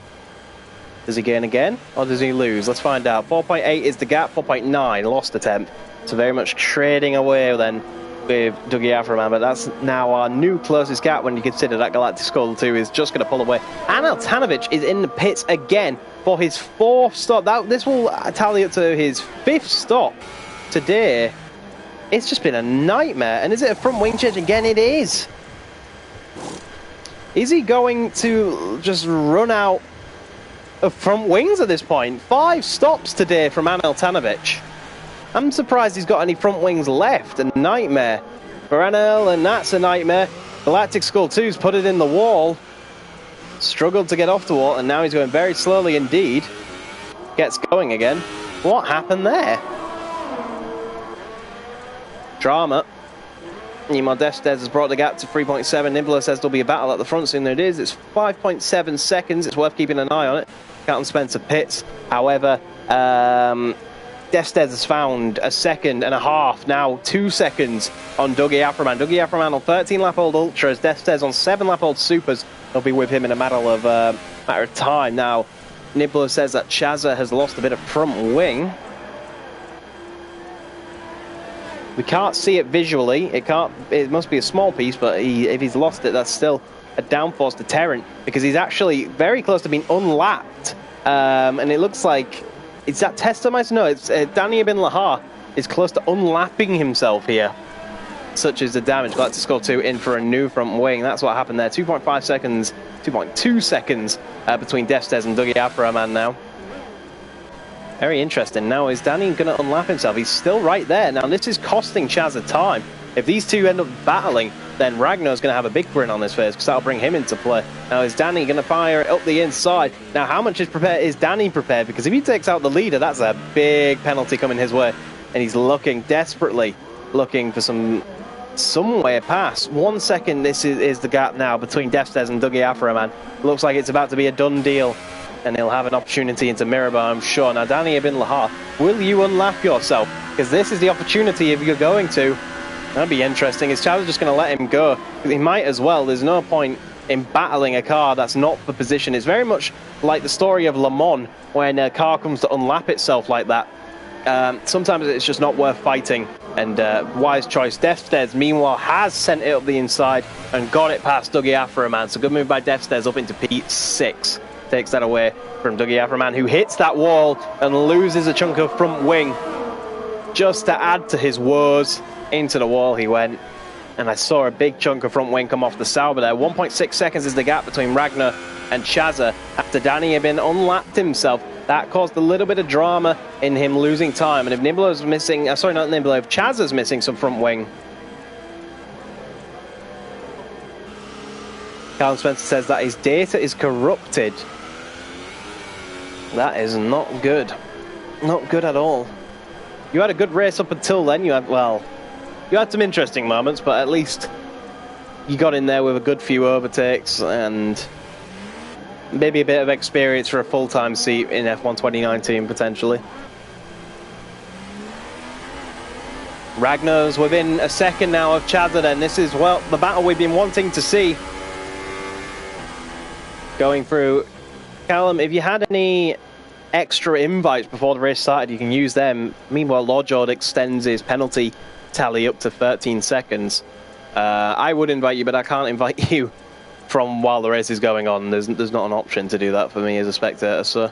Does he gain again, or does he lose? Let's find out. 4.8 is the gap, 4.9, lost attempt. So very much trading away then with Dougie Aframan, but that's now our new closest gap when you consider that xxkillshotzxx is just going to pull away. Anel Tanovic is in the pits again for his 4th stop. This will tally up to his 5th stop today. It's just been a nightmare. And is it a front wing change again? It is. Is he going to just run out of front wings at this point? 5 stops today from Anel Tanovic. I'm surprised he's got any front wings left. A nightmare for Anel, and that's a nightmare. xxkillshotzx's put it in the wall. Struggled to get off the wall, and now he's going very slowly indeed. Gets going again. What happened there? Drama. Nemo Destes has brought the gap to 3.7. Nibbler says there'll be a battle at the front soon. There it is. It's 5.7 seconds. It's worth keeping an eye on it. Callum Spencer pits. However, Destes has found a 1.5 seconds, now 2 seconds on Dougie Aframan. Dougie Aframan on 13 lap-old ultras, Destes on 7 lap-old supers. They'll be with him in a matter of time. Now, Nibbler says that Chazza has lost a bit of front wing. We can't see it visually. It must be a small piece, but if he's lost it, that's still a downforce deterrent, because he's actually very close to being unlapped. And it looks like, is that Testomeister? No, it's Danny Ibn Lahar is close to unlapping himself here. Such is the damage. Galactic Skull 2 in for a new front wing. That's what happened there. 2.5 seconds, 2.2 seconds between Defstez and Dougie Aframan now. Very interesting. Now, is Danny going to unlap himself? He's still right there. Now, this is costing Chaz a time. If these two end up battling, then Ragnar's going to have a big grin on his face, because that'll bring him into play. Now, is Danny going to fire it up the inside? Now, how much is Danny prepared? Because if he takes out the leader, that's a big penalty coming his way. And he's looking, desperately looking for some way past. 1 second, this is the gap now between Defstez and Dougie Aframan. Looks like it's about to be a done deal. And he'll have an opportunity into Mirabar, I'm sure. Now, Danny Ibn Lahar, will you unlap yourself? Because this is the opportunity if you're going to. That'd be interesting. Is Chaz just going to let him go? He might as well. There's no point in battling a car that's not for position. It's very much like the story of Le Mans, when a car comes to unlap itself like that. Sometimes it's just not worth fighting. And wise choice. Defstez, meanwhile, has sent it up the inside and got it past Dougie Aframan. So good move by Defstez up into P6. Takes that away from Dougie Aframan, who hits that wall and loses a chunk of front wing. Just to add to his woes, into the wall he went. And I saw a big chunk of front wing come off the Sauber there. 1.6 seconds is the gap between Ragnar and Chazza after Danny Ibn unlapped himself. That caused a little bit of drama in him losing time. And if Nibbler's missing, sorry, not Nibbler, if Chazza's missing some front wing. Callum Spencer says that his data is corrupted. That is not good. Not good at all. You had a good race up until then. You had some interesting moments, but at least you got in there with a good few overtakes and maybe a bit of experience for a full-time seat in F1 2019, potentially. Ragnar's within a second now of Chazza then. This is, well, the battle we've been wanting to see. Going through. Callum, if you had any extra invites before the race started, you can use them. Meanwhile, Lord Jord extends his penalty tally up to 13 seconds. I would invite you, but I can't invite you from while the race is going on. There's not an option to do that for me as a spectator, so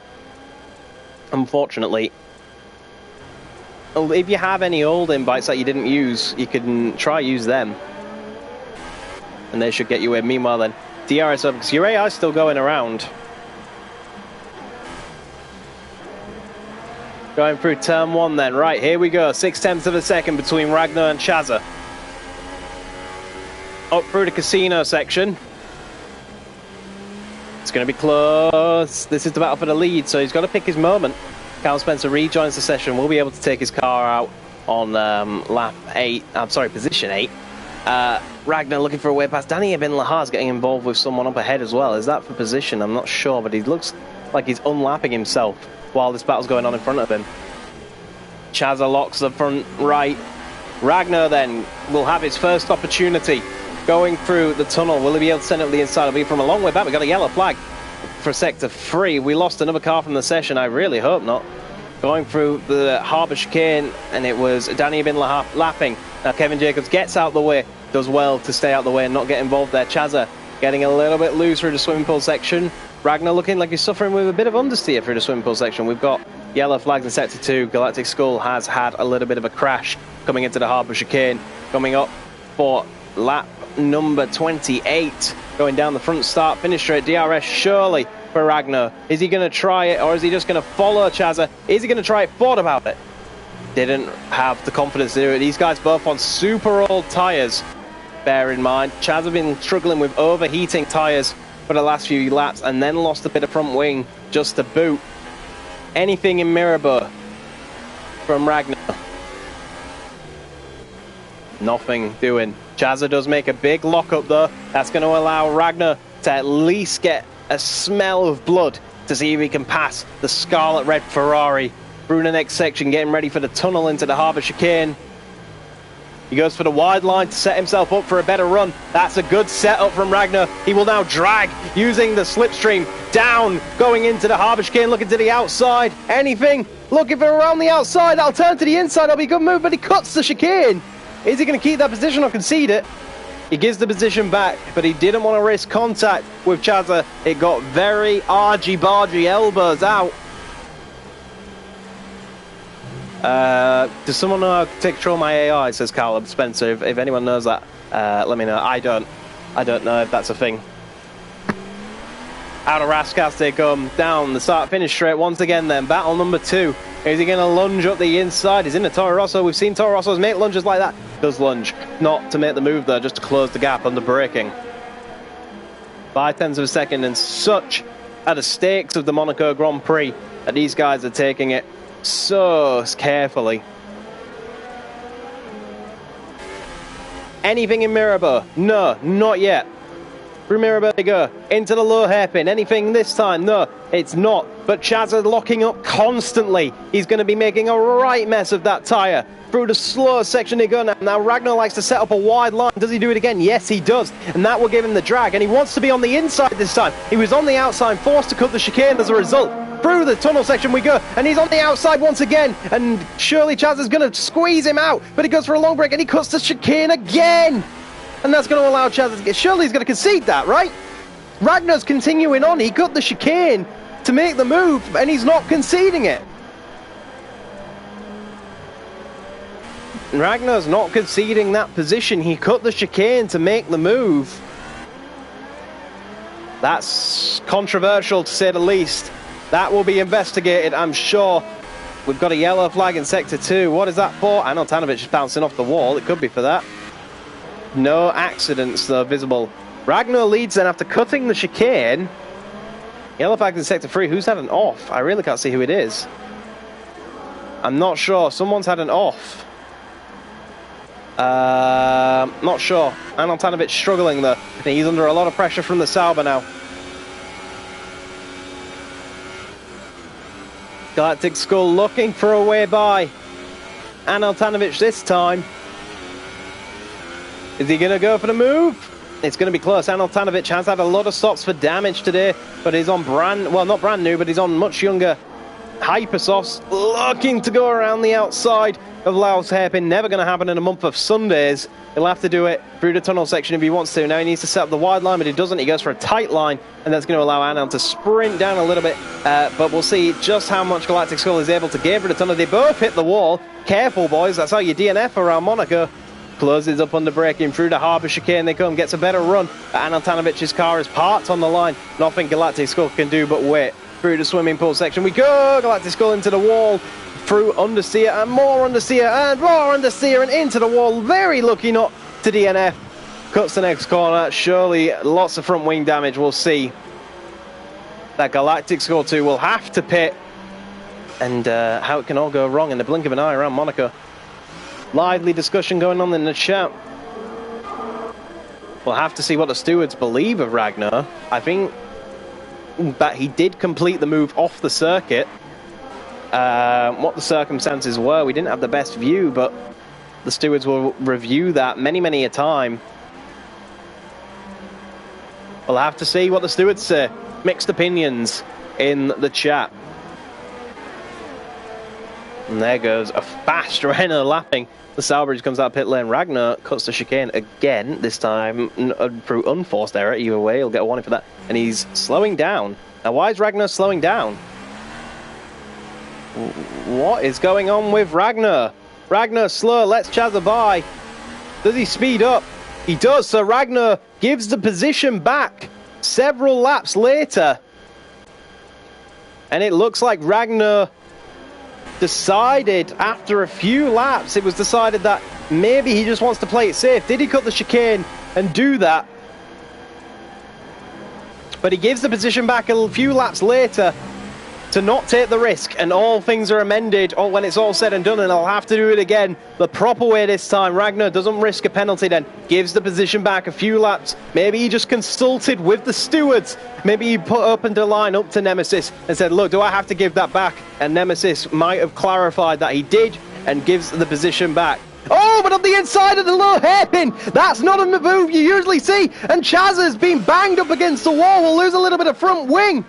unfortunately. If you have any old invites that you didn't use, you can try use them. And they should get you in. Meanwhile then, DRS up, because your AI is still going around. Going through turn one then. Right, here we go. 0.6 of a second between Ragnar and Chazza. Up through the casino section. It's going to be close. This is the battle for the lead, so he's got to pick his moment. Cal Spencer rejoins the session. Will be able to take his car out on lap 8. I'm sorry, position 8. Ragnar looking for a way past. Danny Ibn Lahar's getting involved with someone up ahead as well. Is that for position? I'm not sure, but he looks like he's unlapping himself while this battle's going on in front of him. Chazza locks the front right. Ragnar then will have his first opportunity going through the tunnel. Will he be able to send it to the inside? It'll be from a long way back. We got a yellow flag for sector 3. We lost another car from the session. I really hope not. Going through the harbour chicane, and it was Danny Ibn Lahar lapping. Now Kevin Jacobs gets out the way, does well to stay out the way and not get involved there. Chazza getting a little bit loose through the swimming pool section. Ragnar looking like he's suffering with a bit of understeer through the swimming pool section. We've got yellow flags in sector 2. Galactic Skull has had a little bit of a crash coming into the harbour chicane. Coming up for lap number 28. Going down the front start, finish straight. DRS surely for Ragnar. Is he going to try it, or is he just going to follow Chazza? Is he going to try it? Thought about it. Didn't have the confidence to do it. These guys both on super old tyres. Bear in mind, Chazza been struggling with overheating tyres for the last few laps, and then lost a bit of front wing just to boot. Anything in Mirabeau from Ragnar? Nothing doing. Chazza does make a big lockup though. That's going to allow Ragnar to at least get a smell of blood to see if he can pass the scarlet red Ferrari through the next section, getting ready for the tunnel into the harbour chicane. He goes for the wide line to set himself up for a better run. That's a good setup from Ragnar. He will now drag using the slipstream down, going into the harbour chicane, looking to the outside. Anything? looking for around the outside. That'll turn to the inside. That'll be a good move, but he cuts the chicane. Is he going to keep that position or concede it? He gives the position back, but he didn't want to risk contact with Chazza. It got very argy-bargy, elbows out. Does someone know how to take control of my AI, says Caleb Spencer. If anyone knows that, let me know. I don't know if that's a thing. Out of Raskas they come down the start finish straight once again then. Battle number 2. Is he going to lunge up the inside? He's in the Toro Rosso. We've seen Toro Rossos make lunges like that. Does lunge. Not to make the move though, just to close the gap under braking. 0.5 of a second, and such are the stakes of the Monaco Grand Prix that these guys are taking it so carefully. Anything in Mirabeau? No, not yet. Through Mirabeau they go. Into the low hairpin. Anything this time? No, it's not. But Chazza locking up constantly. He's going to be making a right mess of that tyre. Through the slow section they go now. Now Ragnar likes to set up a wide line. Does he do it again? Yes, he does. And that will give him the drag. And he wants to be on the inside this time. He was on the outside, forced to cut the chicane as a result. Through the tunnel section we go, and he's on the outside once again, and surely Chaz is going to squeeze him out, but he goes for a long break, and he cuts the chicane again, and that's going to allow Chaz to get, surely he's going to concede that, right? Ragnar's continuing on, he cut the chicane to make the move, and he's not conceding it. Ragnar's not conceding that position, he cut the chicane to make the move. That's controversial to say the least. That will be investigated, I'm sure. We've got a yellow flag in Sector 2. What is that for? Anil Tanovic is bouncing off the wall. It could be for that. No accidents, though, visible. Ragnar leads then after cutting the chicane. Yellow flag in Sector 3. Who's had an off? I really can't see who it is. I'm not sure. Someone's had an off. Not sure. Anil Tanovic struggling, though. He's under a lot of pressure from the Sauber now. Galactic Skull looking for a way by Anil Tanovic this time. Is he going to go for the move? It's going to be close. Anil Tanovic has had a lot of stops for damage today, but he's on not brand new, but he's on much younger Hypersofts, looking to go around the outside of Laos hairpin. Never going to happen in a month of Sundays. He'll have to do it through the tunnel section if he wants to. Now he needs to set up the wide line, but he doesn't. He goes for a tight line, and that's going to allow Anil to sprint down a little bit. But we'll see just how much Galactic Skull is able to gain for the tunnel. They both hit the wall. Careful, boys. That's how you DNF around Monaco. Closes up under braking through the harbour chicane. They come, gets a better run. Anil Tanovic's car is parked on the line. Nothing Galactic Skull can do but wait. Through the swimming pool section we go. Galactic Skull into the wall. Through understeer and more understeer and more understeer and into the wall. Very lucky not to DNF. Cuts the next corner. Surely lots of front wing damage. We'll see. That Galactic Skull 2 will have to pit. And how it can all go wrong in the blink of an eye around Monaco. Lively discussion going on in the chat. We'll have to see what the stewards believe of Ragnar. I think that he did complete the move off the circuit. What the circumstances were, we didn't have the best view, but the stewards will review that many a time. We'll have to see what the stewards say. Mixed opinions in the chat. And there goes a fast Renault lapping. The Stourbridge comes out pit lane. Ragnar cuts the chicane again, this time through unforced error. Either way, he'll get a warning for that. And he's slowing down. Now, why is Ragnar slowing down? What is going on with Ragnar? Ragnar slow, lets Chazza by. Does he speed up? He does, so Ragnar gives the position back several laps later. And it looks like Ragnar decided after a few laps, it was decided that maybe he just wants to play it safe. Did he cut the chicane and do that? But he gives the position back a few laps later to not take the risk, and all things are amended when it's all said and done, and I'll have to do it again the proper way this time. Ragnar doesn't risk a penalty then, gives the position back a few laps. Maybe he just consulted with the stewards. Maybe he opened a line up to Nemesis and said, look, do I have to give that back? And Nemesis might have clarified that he did and gives the position back. Oh, but on the inside of the low hairpin, that's not a move you usually see, and Chaz has been banged up against the wall, will lose a little bit of front wing.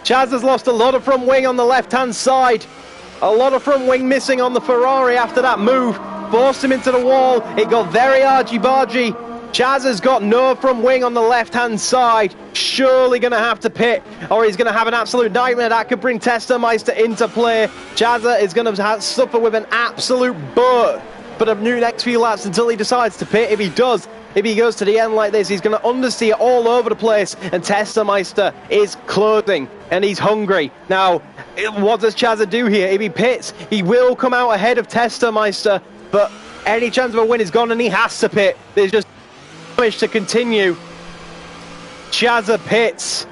Chaz has lost a lot of front wing on the left-hand side. A lot of front wing missing on the Ferrari after that move. Forced him into the wall. It got very argy-bargy. Chaz has got no front wing on the left-hand side. Surely going to have to pit, or he's going to have an absolute nightmare. That could bring Testameister into play. Chaz is going to suffer with an absolute boat for the next few laps until he decides to pit. If he does, if he goes to the end like this, he's going to understeer all over the place, and Testameister is closing, and he's hungry. Now, what does Chaz do here? If he pits, he will come out ahead of Testameister, but any chance of a win is gone, and he has to pit. There's just damage to continue. Chaz pits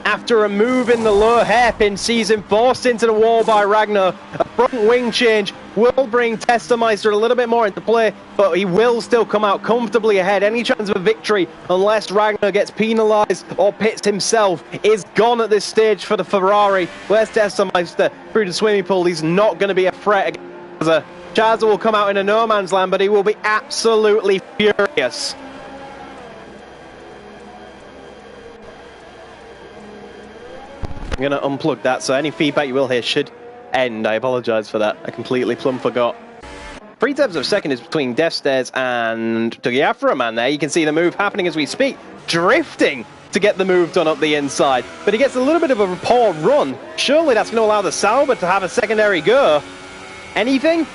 after a move in the low hairpin sees him forced into the wall by Ragnar. A front wing change will bring Testameister a little bit more into play, but he will still come out comfortably ahead. Any chance of a victory, unless Ragnar gets penalised or pits himself, is gone at this stage for the Ferrari. Where's Testameister through the swimming pool? He's not going to be a threat against Chaz. Chaz will come out in a no man's land, but he will be absolutely furious. I'm going to unplug that, so any feedback you will hear should end. I apologise for that. I completely plumb forgot. 3/10 of second is between Defstairs and Dougie Afroman there. You can see the move happening as we speak. Drifting to get the move done up the inside. But he gets a little bit of a poor run. Surely that's going to allow the Sauber to have a secondary go. Anything?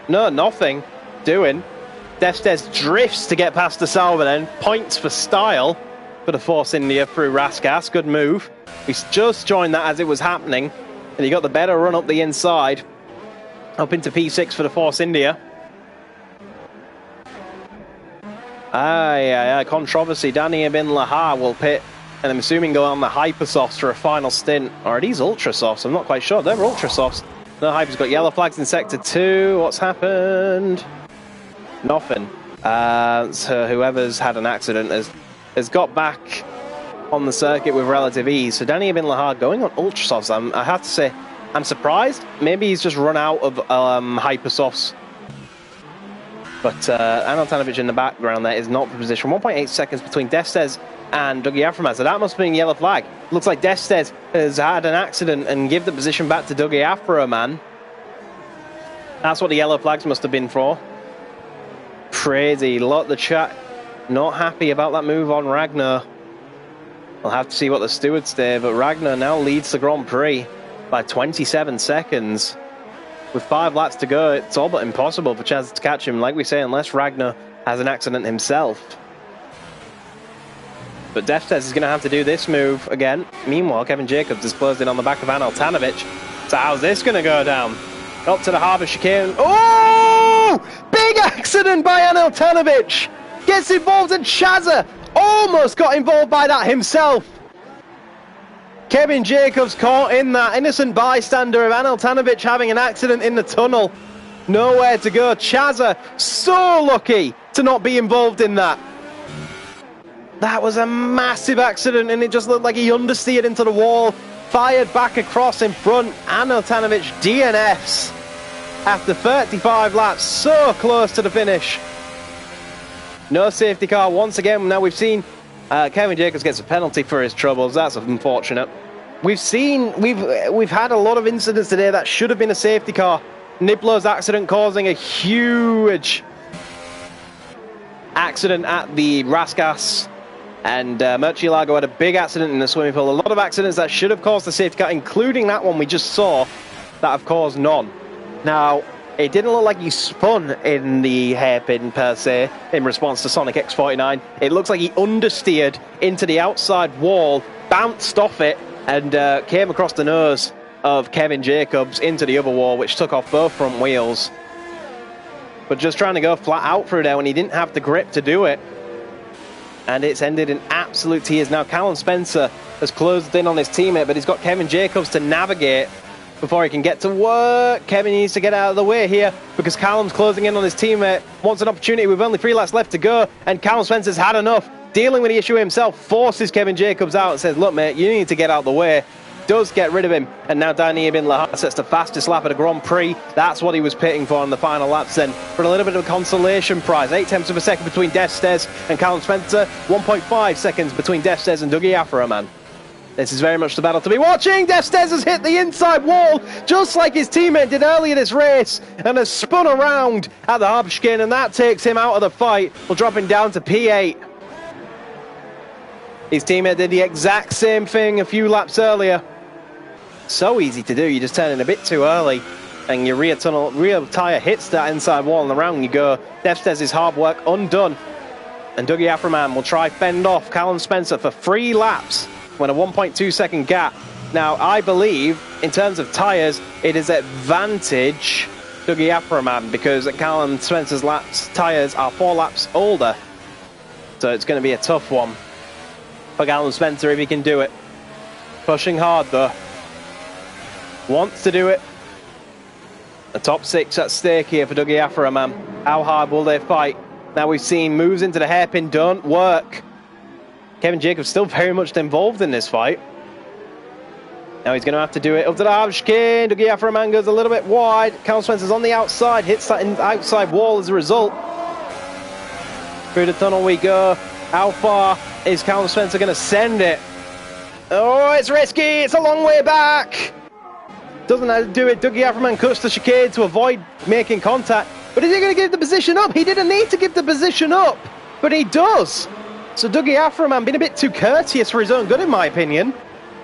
No, nothing. Doing. Defstairs drifts to get past the Sauber then. Points for style for the Force India through Raskas. Good move. He's just joined that as it was happening, and he got the better run up the inside, up into P6 for the Force India. Controversy. Danny bin Lahar will pit, and I'm assuming go on the Hypersofts for a final stint. Or are these Ultra Softs? I'm not quite sure. They're Ultra Softs. No, Hyper's got yellow flags in Sector 2. What's happened? Nothing. So whoever's had an accident has got back on the circuit with relative ease. So Danny bin Lahar going on Ultra Softs. I have to say, I'm surprised. Maybe he's just run out of Hypersofts. But Anil Tanovic in the background there is not for position. 1.8 seconds between Defstairs and Dougie Afroman. So that must have been yellow flag. Looks like Defstairs has had an accident and give the position back to Dougie Afroman. That's what the yellow flags must have been for. Crazy. A lot of the chat not happy about that move on Ragnar. We'll have to see what the stewards say, but Ragnar now leads the Grand Prix by 27 seconds. With 5 laps to go, it's all but impossible for Chaz to catch him, like we say, unless Ragnar has an accident himself. But Defstairs is going to have to do this move again. Meanwhile, Kevin Jacobs has closed in on the back of Anil Tanovic. So how's this going to go down? Up to the harbour chicane. Oh! Big accident by Anil Tanovic! Gets involved in Chaz. Almost got involved by that himself. Kevin Jacobs caught in that. Innocent bystander of Anil Tanovic having an accident in the tunnel. Nowhere to go. Chaz so lucky to not be involved in that. That was a massive accident, and it just looked like he understeered into the wall. Fired back across in front. Anil Tanovic DNFs after 35 laps. So close to the finish. No safety car once again. Now we've seen Kevin Jacobs gets a penalty for his troubles. That's unfortunate. We've had a lot of incidents today that should have been a safety car. Niblo's accident causing a huge accident at the Raskas, and Murcielago had a big accident in the swimming pool. A lot of accidents that should have caused a safety car, including that one we just saw, that have caused none. Now, it didn't look like he spun in the hairpin per se in response to Sonic X49. It looks like he understeered into the outside wall, bounced off it, and came across the nose of Kevin Jacobs into the other wall, which took off both front wheels. But just trying to go flat out through there when he didn't have the grip to do it. And it's ended in absolute tears. Now Callum Spencer has closed in on his teammate, but he's got Kevin Jacobs to navigate before he can get to work. Kevin needs to get out of the way here because Callum's closing in on his teammate. Wants an opportunity with only 3 laps left to go, and Callum Spencer's had enough. Dealing with the issue himself, forces Kevin Jacobs out and says, look mate, you need to get out of the way. Does get rid of him, and now Danny bin Lahar sets the fastest lap at a Grand Prix. That's what he was pitting for in the final laps then, for a little bit of a consolation prize. 0.8 of a second between Defstairs and Callum Spencer, 1.5 seconds between Defstairs and Dougie Afroman. This is very much the battle to be watching. Defstez has hit the inside wall, just like his teammate did earlier this race, and has spun around at the Hubskin, and that takes him out of the fight. We'll drop him down to P8. His teammate did the exact same thing a few laps earlier. So easy to do, you just turn in a bit too early, and your rear tyre hits that inside wall, and around you go. Defstez's hard work undone. And Dougie Aframan will try fend off Callum Spencer for 3 laps when a 1.2 second gap. Now, I believe, in terms of tyres, it is advantage Dougie Aframan because Callum Spencer's tyres are 4 laps older. So it's going to be a tough one for Callum Spencer if he can do it. Pushing hard, though. Wants to do it. The top 6 at stake here for Dougie Aframan. How hard will they fight? Now we've seen moves into the hairpin don't work. Kevin Jacobs still very much involved in this fight. Now he's going to have to do it up to the Hubskin. Dougie Aframan goes a little bit wide. Callum Spencer's on the outside, hits that outside wall as a result. Through the tunnel we go. How far is Callum Spencer going to send it? Oh, it's risky. It's a long way back. Doesn't do it. Dougie Aframan cuts the chicane to avoid making contact. But is he going to give the position up? He didn't need to give the position up, but he does. So Dougie Aframan being a bit too courteous for his own good, in my opinion.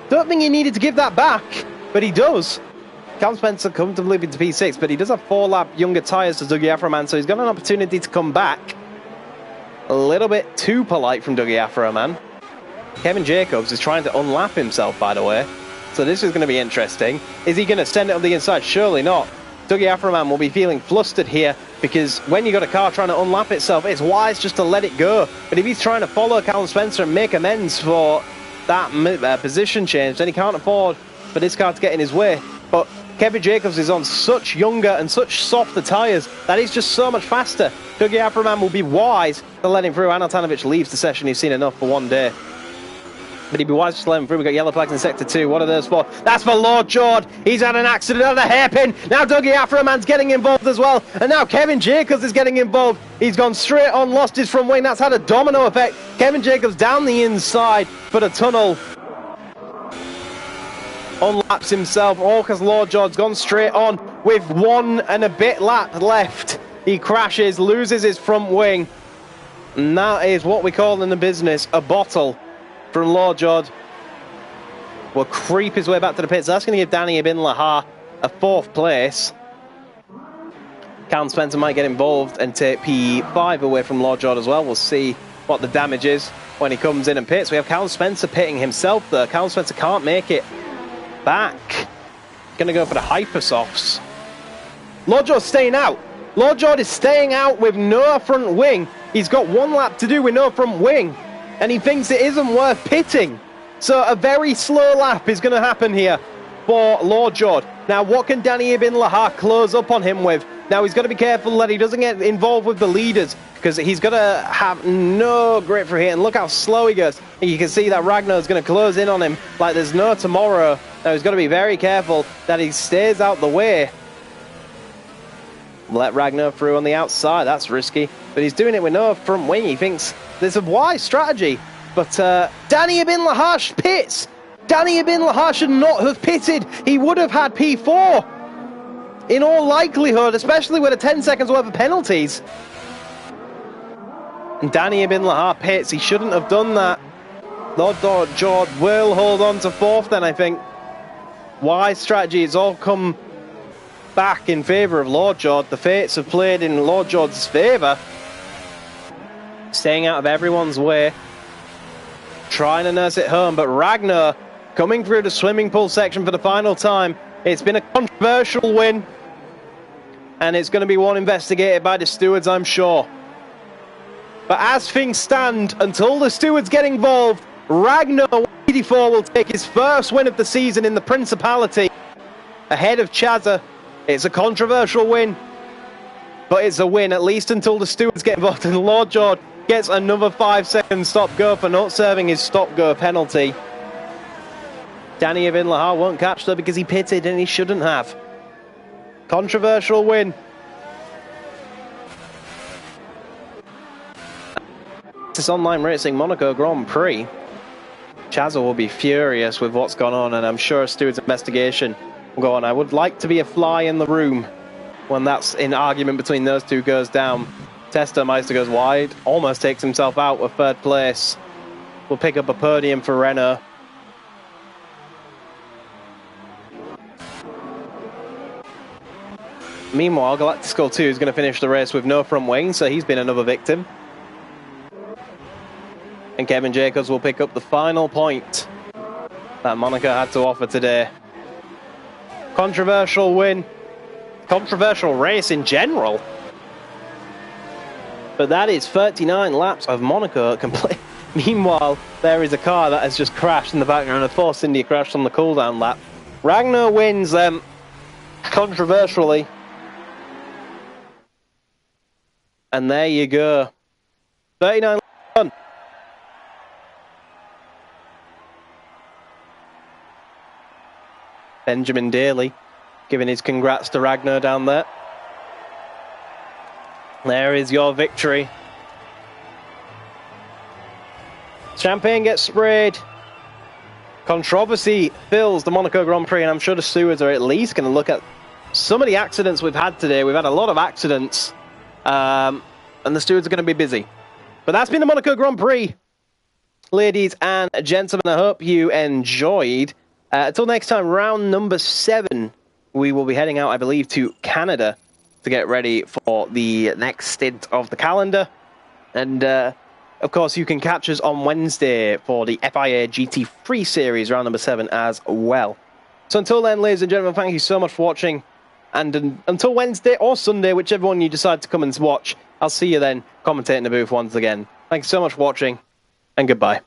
Don't think he needed to give that back, but he does. Callum Spencer comfortably into P6, but he does have 4 lap younger tyres to Dougie Aframan, so he's got an opportunity to come back. A little bit too polite from Dougie Aframan. Kevin Jacobs is trying to unlap himself, by the way. So this is going to be interesting. Is he going to send it on the inside? Surely not. Dougie Aframan will be feeling flustered here because when you got a car trying to unlap itself, it's wise just to let it go. But if he's trying to follow Callum Spencer and make amends for that position change, then he can't afford for this car to get in his way. But Kevin Jacobs is on such younger and such softer tyres that he's just so much faster. Dougie Aframan will be wise to let him through. Anatanovic leaves the session. He's seen enough for one day. But he'd be wise to let him through. We've got yellow flags in Sector 2. What are those for? That's for Lord Jord. He's had an accident on the hairpin. Now Dougie Aframan's getting involved as well. And now Kevin Jacobs is getting involved. He's gone straight on, lost his front wing. That's had a domino effect. Kevin Jacobs down the inside for the tunnel. Unlaps himself. All because Lord Jord's gone straight on with 1 and a bit lap left. He crashes, loses his front wing. And that is what we call in the business a bottle. From Lord Jord will creep his way back to the pits. That's going to give Danny Ibn Lahar a 4th place. Callum Spencer might get involved and take P5 away from Lord Jord as well. We'll see what the damage is when he comes in and pits. We have Callum Spencer pitting himself there. Callum Spencer can't make it back. Going to go for the Hypersofts. Lord Jord's staying out. Lord Jord is staying out with no front wing. He's got 1 lap to do with no front wing. And he thinks it isn't worth pitting. So a very slow lap is going to happen here for Lord Jord. Now, what can Danny Ibn Lahar close up on him with? Now, he's got to be careful that he doesn't get involved with the leaders because he's got to have no grip for here. And look how slow he goes. And you can see that Ragnar's going to close in on him like there's no tomorrow. Now, he's got to be very careful that he stays out the way. Let Ragnar through on the outside. That's risky. But he's doing it with no front wing. He thinks there's a wise strategy. But Danny Ibn Lahar pits. Danny Ibn Lahar should not have pitted. He would have had P4. In all likelihood, especially with a 10 seconds worth of penalties. And Danny Ibn Lahar pits. He shouldn't have done that. Lord Jord will hold on to 4th then, I think. Wise strategy. It's all come back in favour of Lord Jord. The fates have played in Lord Jord's favour. Staying out of everyone's way. Trying to nurse it home, but Ragnar coming through the swimming pool section for the final time. It's been a controversial win. And it's going to be one investigated by the stewards, I'm sure. But as things stand, until the stewards get involved, Ragnar 84 will take his first win of the season in the Principality. Ahead of Chazza. It's a controversial win, but it's a win, at least until the stewards get involved. And Lord Jord gets another 5-second stop-go for not serving his stop-go penalty. Danny Ibn Lahar won't catch though because he pitted and he shouldn't have. Controversial win. This Online Racing Monaco Grand Prix. Chazza will be furious with what's gone on, and I'm sure Stewart's investigation will go on. I would like to be a fly in the room when that's in argument between those two goes down. Tester Meister goes wide, almost takes himself out with third place. We'll pick up a podium for Renault. Meanwhile, Galactic 2 is going to finish the race with no front wing, so he's been another victim. And Kevin Jacobs will pick up the final point that Monaco had to offer today. Controversial win. Controversial race in general. But that is 39 laps of Monaco complete. Meanwhile, there is a car that has just crashed in the background. A Force India crashed on the cooldown lap. Ragnar wins controversially. And there you go. 39 laps done. Benjamin Daly giving his congrats to Ragnar down there. There is your victory. Champagne gets sprayed. Controversy fills the Monaco Grand Prix, and I'm sure the stewards are at least going to look at some of the accidents we've had today. We've had a lot of accidents, and the stewards are going to be busy. But that's been the Monaco Grand Prix. Ladies and gentlemen, I hope you enjoyed. Until next time, round number 7, we will be heading out, I believe, to Canada to get ready for the next stint of the calendar. And, of course, you can catch us on Wednesday for the FIA GT3 Series, round number 7 as well. So until then, ladies and gentlemen, thank you so much for watching. And until Wednesday or Sunday, whichever one you decide to come and watch, I'll see you then, commentating the booth once again. Thank you so much for watching, and goodbye.